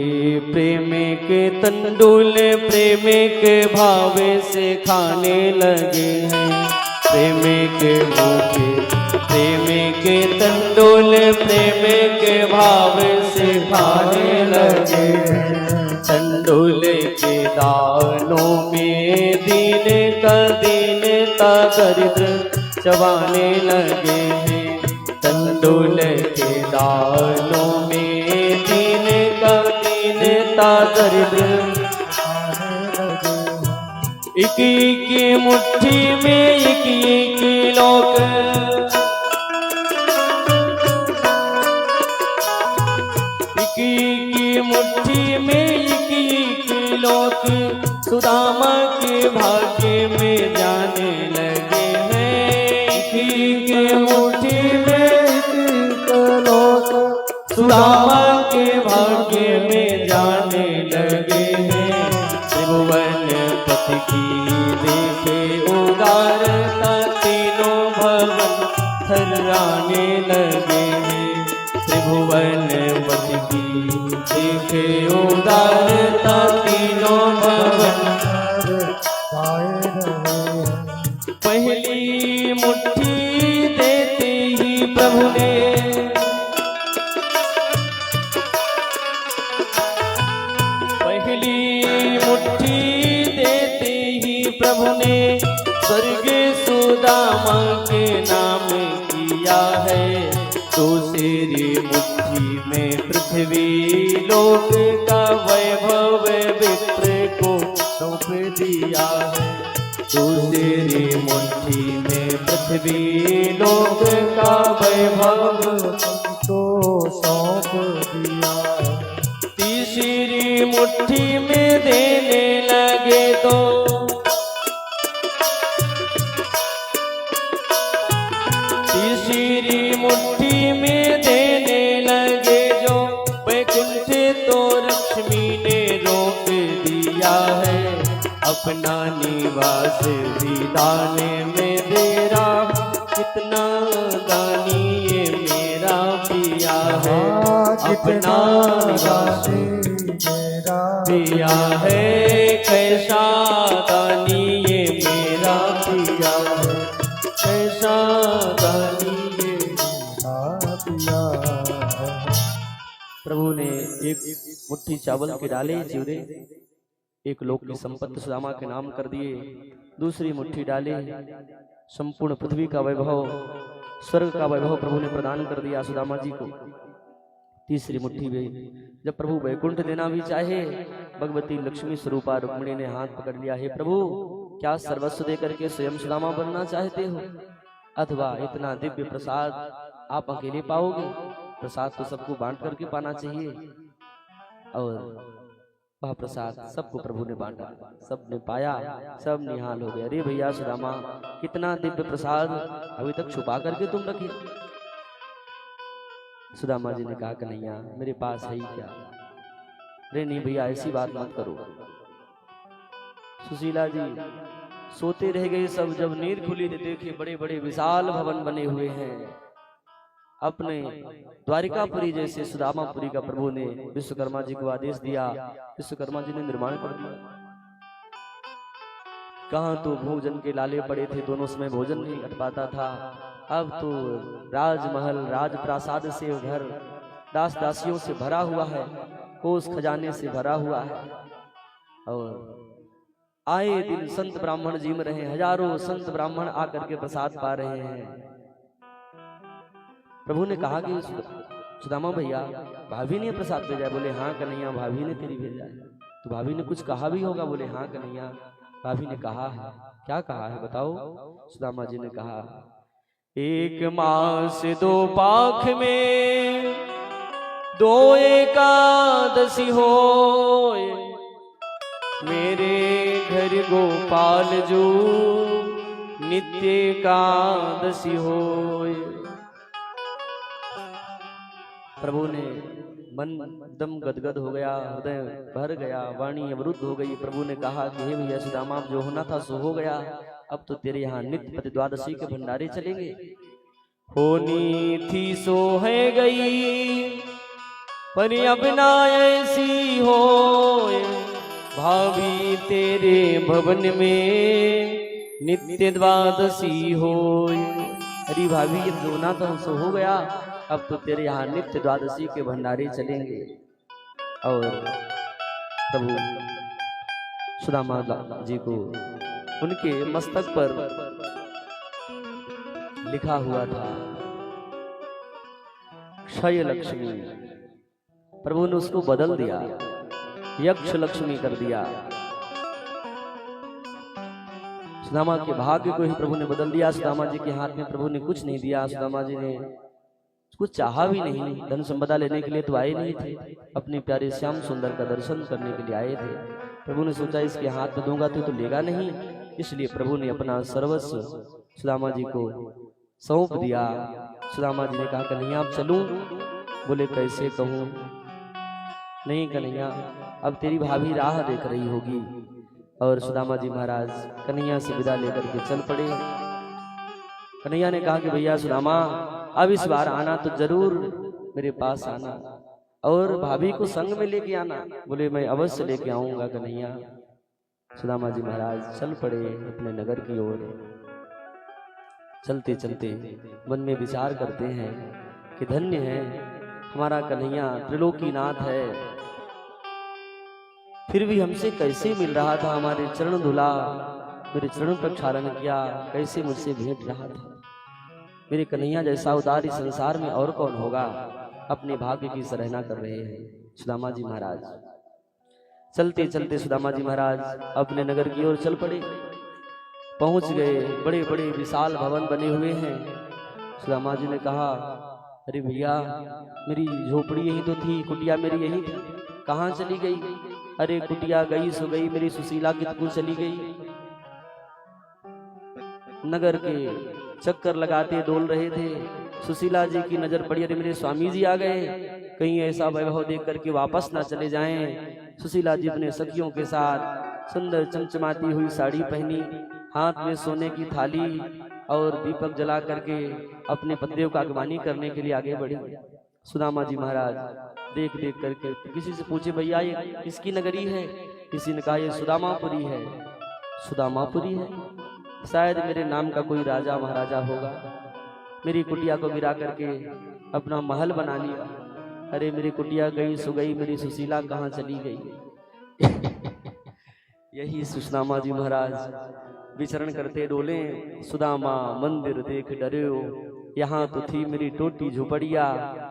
प्रेम के तंडुल प्रेम के भावे से खाने लगे हैं। प्रेम के भूखे प्रेम के तंडुल प्रेम के भावे से खाने लगे हैं। तंडुल के दानों में दीनता दरिद्र चबाने लगे हैं। तंडुल के दानों में दरिद्र एक एक मुट्ठी में एक लोक एक मुट्ठी में एक लोक सुदामा के भाग्य में जाने लगे हैं। एक मुट्ठी में एक लोक सुदामा के भाग्य में जाने लगे हैं। त्रिभुवन पति की देखे उदारता तीनों भवन थर्राने लगे हैं। त्रिभुवन पति की देखे उदारता तीनों भवन पहली मुट्ठी देते ही प्रभु ने प्रभु ने स्वर्ग सुदामा के नाम किया है। दूसरी मुट्ठी में पृथ्वी लोक का वैभव विप्र को सौंप दिया है। दूसरी मुट्ठी में पृथ्वी लोक का वैभव को सौंप दिया है। तीसरी मुट्ठी में देने लगे तो तीसरी मुट्ठी में देने लगे जो वैकुंठ तो लक्ष्मी ने रोक दिया है। अपना निवास भी दाने में दे रहा कितना दानी ये मेरा पिया है। अपना निवास पिया है कैसा दानी ये मेरा पिया है। कैसा दानी ये मेरा पिया है। प्रभु ने एक मुट्ठी चावल के डाले चिवरे एक लोक की संपत्ति सुदामा के नाम कर दिए। दूसरी मुट्ठी डाले संपूर्ण पृथ्वी का वैभव स्वर्ग का वैभव प्रभु ने प्रदान कर दिया सुदामा जी को। तीसरी मुट्ठी में जब प्रभु वैकुंठ देना भी चाहे भगवती लक्ष्मी स्वरूपा रुक्मिणी ने हाथ पकड़ लिया। हे प्रभु क्या सर्वस्व दे करके स्वयं सुदामा बनना चाहते हो अथवा इतना दिव्य प्रसाद आप अकेले पाओगे? प्रसाद तो सबको बांट करके पाना चाहिए। और वह प्रसाद सबको प्रभु ने बांटा, सबने पाया, सब निहाल हो गए। अरे भैया सुदामा कितना दिव्य प्रसाद अभी तक छुपा करके तुम रखे। सुदामा जी ने कहा कन्हैया मेरे पास है ही क्या। अरे नहीं भैया ऐसी बात मत करो। सुशीला जी सोते रह गए सब। जब नींद खुली तो देखे बड़े बड़े विशाल भवन बने हुए हैं। अपने द्वारिकापुरी जैसे सुदामापुरी का प्रभु ने विश्वकर्मा जी को आदेश दिया। विश्वकर्मा जी ने निर्माण कर दिया। कहाँ तो भोजन के लाले पड़े थे, दोनों समय भोजन नहीं कर पाता था। अब तो राजमहल राजप्रासाद से घर दास दासियों से भरा हुआ है, कोष खजाने से भरा हुआ है। और आए दिन संत ब्राह्मण जीम रहे, हजारों संत ब्राह्मण आकर के प्रसाद पा रहे हैं। प्रभु ने कहा कि सुदामा भैया भाभी ने प्रसाद भेजा है। बोले हाँ कन्हैया भाभी ने तेरी भेजा है। तो भाभी ने कुछ कहा भी होगा। बोले हाँ कन्हैया भाभी ने कहा है। क्या कहा है बताओ? सुदामा जी ने कहा एक मास दो पाख में दो एकादशी हो मेरे घर गोपाल जो नित्य एकादशी हो। प्रभु ने मन एकदम गदगद हो गया, हृदय भर गया, वाणी अवरुद्ध हो गई। प्रभु ने कहा कि हे भैया सुदामा जो होना था सो हो गया। अब तो तेरे यहाँ नित्य प्रति द्वादशी के भंडारे चलेंगे। होनी थी सो है गई पर अब ना ऐसी हो भावी तेरे भवन में नित्य द्वादशी हो। अरे भाभी ये रोना तो हमसे हो गया, अब तो तेरे यहाँ नित्य द्वादशी के भंडारे चलेंगे। और प्रभु सुदामा जी को उनके मस्तक पर लिखा हुआ था क्षय लक्ष्मी, प्रभु ने उसको बदल दिया, यक्ष लक्ष्मी कर दिया। सुदामा के भाग्य को ही प्रभु ने बदल दिया। सुदामा जी के हाथ में प्रभु ने कुछ नहीं दिया। सुदामा जी ने कुछ चाहा भी नहीं, धन संपदा लेने के लिए तो आए नहीं थे, अपने प्यारे श्याम सुंदर का दर्शन करने के लिए आए थे। प्रभु ने सोचा इसके हाथ में दूंगा तो लेगा नहीं, इसलिए प्रभु ने अपना सर्वस्व सुदामा जी को सौंप दिया। सुदामा जी ने कहा कन्हैया अब चलूं? बोले कैसे कहूं? नहीं कन्हैया, अब तेरी भाभी राह देख रही होगी। और सुदामा जी महाराज कन्हैया से विदा लेकर के चल पड़े। कन्हैया ने कहा कि भैया सुदामा, अब इस बार आना तो जरूर मेरे पास आना, और भाभी को संग में लेके आना। बोले मैं अवश्य लेके आऊंगा कन्हैया। सुदामा जी महाराज चल पड़े अपने नगर की ओर। चलते चलते मन में विचार करते हैं कि धन्य है हमारा कन्हैया, त्रिलोकीनाथ है, फिर भी हमसे कैसे मिल रहा था, हमारे चरण धुला, मेरे चरण प्रक्षालन किया, कैसे मुझसे भेंट रहा था। मेरे कन्हैया जैसा उदार इस संसार में और कौन होगा। अपने भाग्य की सराहना कर रहे हैं सुदामा जी महाराज। चलते चलते सुदामा जी महाराज अपने नगर की ओर चल पड़े। पहुंच गए, बड़े बड़े विशाल भवन बने हुए हैं। सुदामा जी ने कहा अरे भैया, मेरी झोपड़ी यही तो थी, कुटिया मेरी यही थी, कहाँ चली गई? अरे कुटिया गई सो गई, मेरी सुशीला कितकू चली गई। नगर के चक्कर लगाते डोल रहे थे, सुशीला जी की नजर पड़ी, अरे मेरे स्वामी जी आ गए, कहीं ऐसा वैभव देख करके वापस ना चले जाएं। सुशीला जी अपने सखियों के साथ सुंदर चमचमाती हुई साड़ी पहनी, हाथ में सोने की थाली और दीपक जला करके अपने पतिदेव का अगवानी करने के लिए आगे बढ़ी। सुदामा जी महाराज देख देख करके किसी से पूछे भैया ये किसकी नगरी है? किसी ने कहा ये सुदामापुरी है। सुदामापुरी है, शायद मेरे नाम का कोई राजा महाराजा होगा, मेरी कुटिया को गिरा करके अपना महल बना लिया। अरे मेरी कुटिया गई सो गई, मेरी सुशीला कहाँ चली गई? यही सुदामा जी महाराज विचरण करते डोले। सुदामा मंदिर देख डरियो, यहाँ तो थी मेरी टोटी झुपड़िया,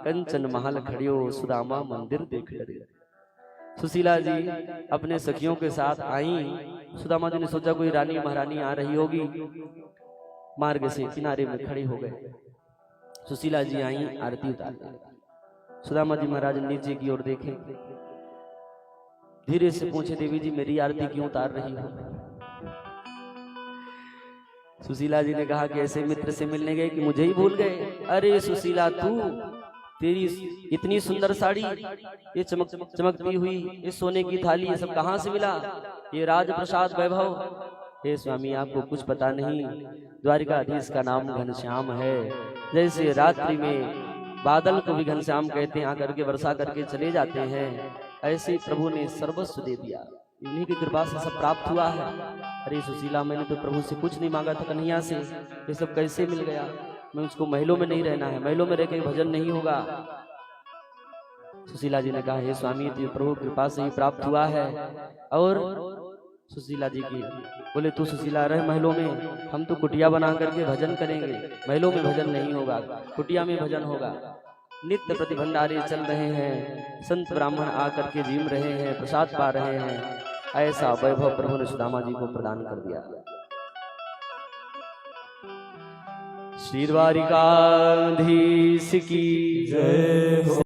कंचन महल खड़ियो, सुदामा मंदिर देख डरियो। सुशीला जी अपने सखियों के साथ आई। सुदामा जी ने सोचा कोई रानी महारानी आ रही होगी, मार्ग से किनारे में खड़े हो गए। सुशीला जी आई, आरती उतारने। सुदामा जी महाराज नीचे की ओर देखे, धीरे से पूछे देवी जी मेरी आरती क्यों उतार रही हो? सुशीला जी ने कहा कि ऐसे मित्र से मिलने गए कि मुझे ही भूल गए। अरे सुशीला तू, तेरी इतनी सुंदर साड़ी, ये चमकती हुई ये सोने की थाली, ये सब कहाँ से मिला? ये राजप्रसाद वैभव? हे स्वामी आपको कुछ पता नहीं, द्वारिकाधीश का नाम घनश्याम है। जैसे रात्रि में बादल को भी घनश्याम कहते हैं, आकर के वर्षा करके चले जाते हैं, ऐसे प्रभु ने सर्वस्व दे दिया, इन्हीं की कृपा से सब प्राप्त हुआ है। अरे सुशीला, मैंने तो प्रभु से कुछ नहीं मांगा था कन्हैया से, ये सब कैसे मिल गया? मैं उसको महलों में नहीं रहना है, महलों में रह के भजन नहीं होगा। सुशीला जी ने कहा हे स्वामी तो प्रभु कृपा से ही प्राप्त हुआ है। और सुशीला जी की बोले तू सुशीला रह महलों में, हम तो कुटिया बना करके भजन करेंगे, महलों में भजन नहीं होगा, कुटिया में भजन होगा। नित्य प्रति भंडारे चल रहे हैं, संत ब्राह्मण आकर के जीम रहे हैं, प्रसाद पा रहे हैं, ऐसा वैभव प्रभु ने सुदामा जी को प्रदान कर दिया। श्री द्वारिकाधीश की जय।